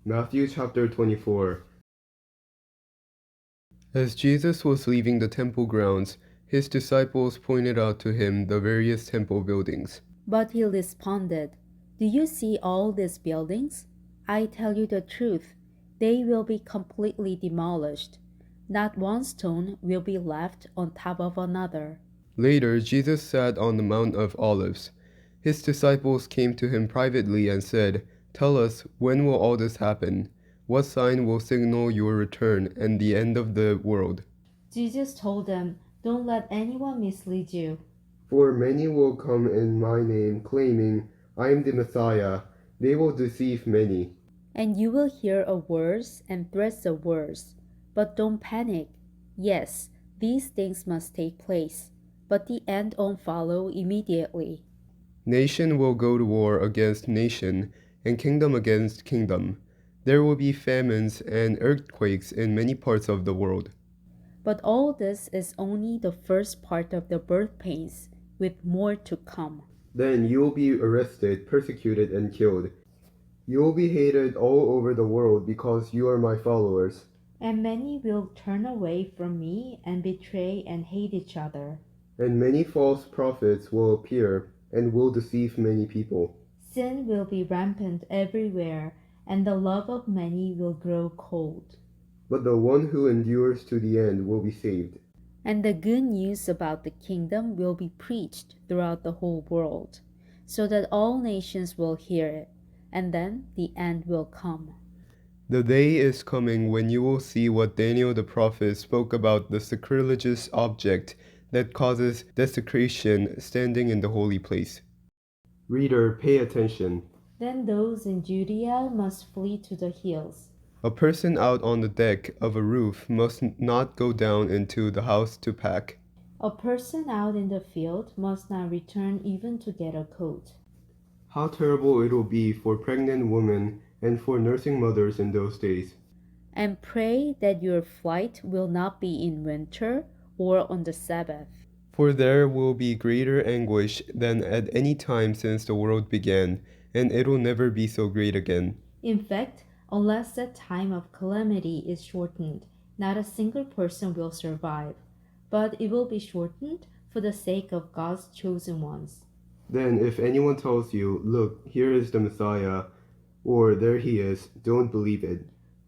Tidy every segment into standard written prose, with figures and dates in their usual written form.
Matthew chapter 24. As Jesus was leaving the temple grounds, his disciples pointed out to him the various temple buildings. But he responded, "Do you see all these buildings? I tell you the truth, they will be completely demolished. Not one stone will be left on top of another." Later, Jesus sat on the Mount of Olives. His disciples came to him privately and said, "Tell us, when will all this happen? What sign will signal your return and the end of the world?" Jesus told them, "Don't let anyone mislead you. For many will come in my name, claiming, I am the Messiah. They will deceive many. And you will hear of wars and threats of wars. But don't panic. Yes, these things must take place, but the end won't follow immediately." Nation will go to war against nation, and kingdom against kingdom. There will be famines and earthquakes in many parts of the world. But all this is only the first part of the birth pains, with more to come. Then you will be arrested, persecuted, and killed. You will be hated all over the world because you are my followers. And many will turn away from me and betray and hate each other. And many false prophets will appear and will deceive many people. Sin will be rampant everywhere, and the love of many will grow cold. But the one who endures to the end will be saved. And the good news about the kingdom will be preached throughout the whole world, so that all nations will hear it, and then the end will come. The day is coming when you will see what Daniel the prophet spoke about, the sacrilegious object that causes desecration standing in the holy place. Reader, pay attention. Then those in Judea must flee to the hills. A person out on the deck of a roof must not go down into the house to pack. A person out in the field must not return even to get a coat. How terrible it will be for pregnant women and for nursing mothers in those days. And pray that your flight will not be in winter or on the Sabbath. For there will be greater anguish than at any time since the world began, and it will never be so great again. In fact, unless that time of calamity is shortened, not a single person will survive, but it will be shortened for the sake of God's chosen ones. Then if anyone tells you, look, here is the Messiah, or there he is, don't believe it.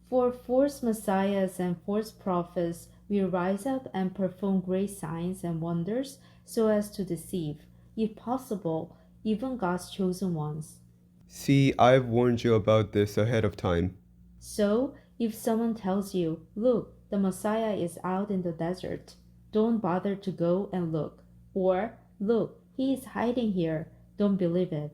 For false messiahs and false prophets will rise up and perform great signs and wonders so as to deceive, if possible, even God's chosen ones. See, I've warned you about this ahead of time. So, if someone tells you, look, the Messiah is out in the desert, don't bother to go and look. Or, look, he is hiding here, don't believe it.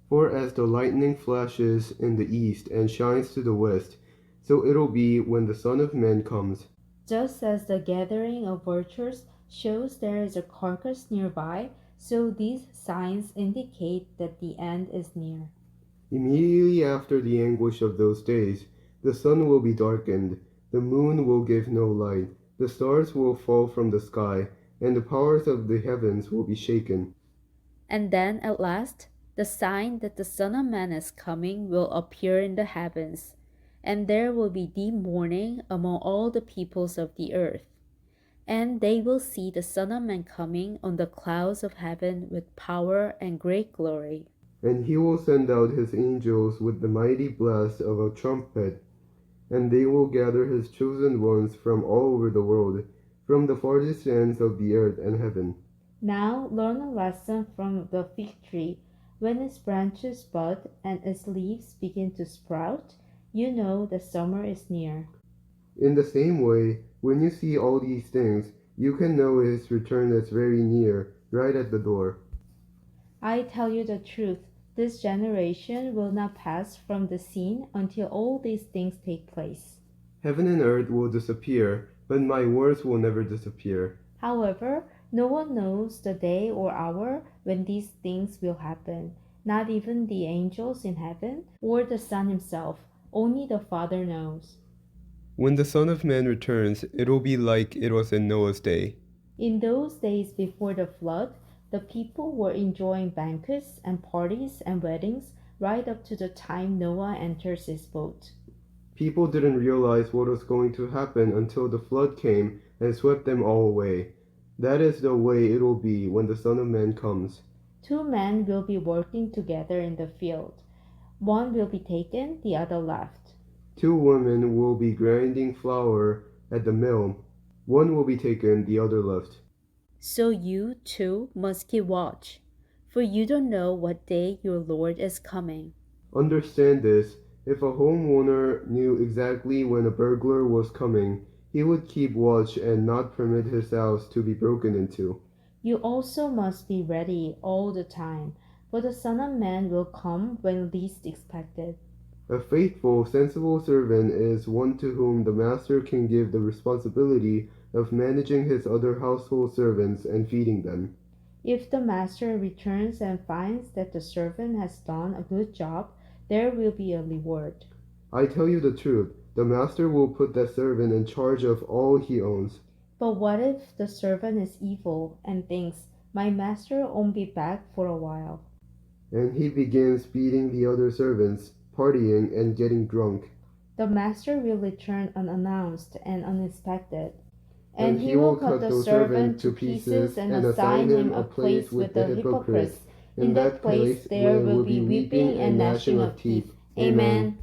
For as the lightning flashes in the east and shines to the west, so it'll be when the Son of Man comes. Just as the gathering of vultures shows there is a carcass nearby, so these signs indicate that the end is near. Immediately after the anguish of those days, the sun will be darkened, the moon will give no light, the stars will fall from the sky, and the powers of the heavens will be shaken. And then at last, the sign that the Son of Man is coming will appear in the heavens, and there will be deep mourning among all the peoples of the earth. And they will see the Son of Man coming on the clouds of heaven with power and great glory. And he will send out his angels with the mighty blast of a trumpet, and they will gather his chosen ones from all over the world, from the farthest ends of the earth and heaven. Now learn a lesson from the fig tree. When its branches bud and its leaves begin to sprout, you know that summer is near. In the same way, when you see all these things, you can know his return is very near, right at the door. I tell you the truth, this generation will not pass from the scene until all these things take place. Heaven and earth will disappear, but my words will never disappear. However, no one knows the day or hour when these things will happen, not even the angels in heaven or the Son himself. Only the Father knows. When the Son of Man returns, it will be like it was in Noah's day. In those days before the flood, the people were enjoying banquets and parties and weddings right up to the time Noah enters his boat. People didn't realize what was going to happen until the flood came and swept them all away. That is the way it will be when the Son of Man comes. 2 men will be working together in the field. One will be taken, the other left. 2 women will be grinding flour at the mill. One will be taken, the other left. So you, too, must keep watch, for you don't know what day your Lord is coming. Understand this. If a homeowner knew exactly when a burglar was coming, he would keep watch and not permit his house to be broken into. You also must be ready all the time, for the Son of Man will come when least expected. A faithful, sensible servant is one to whom the master can give the responsibility of managing his other household servants and feeding them. If the master returns and finds that the servant has done a good job, there will be a reward. I tell you the truth, the master will put that servant in charge of all he owns. But what if the servant is evil and thinks, my master won't be back for a while? And he begins beating the other servants, partying, and getting drunk. The master will return unannounced and unexpected. And he will cut the servant to pieces and assign him a place with the hypocrites. In that place there will be weeping and gnashing of teeth. Amen.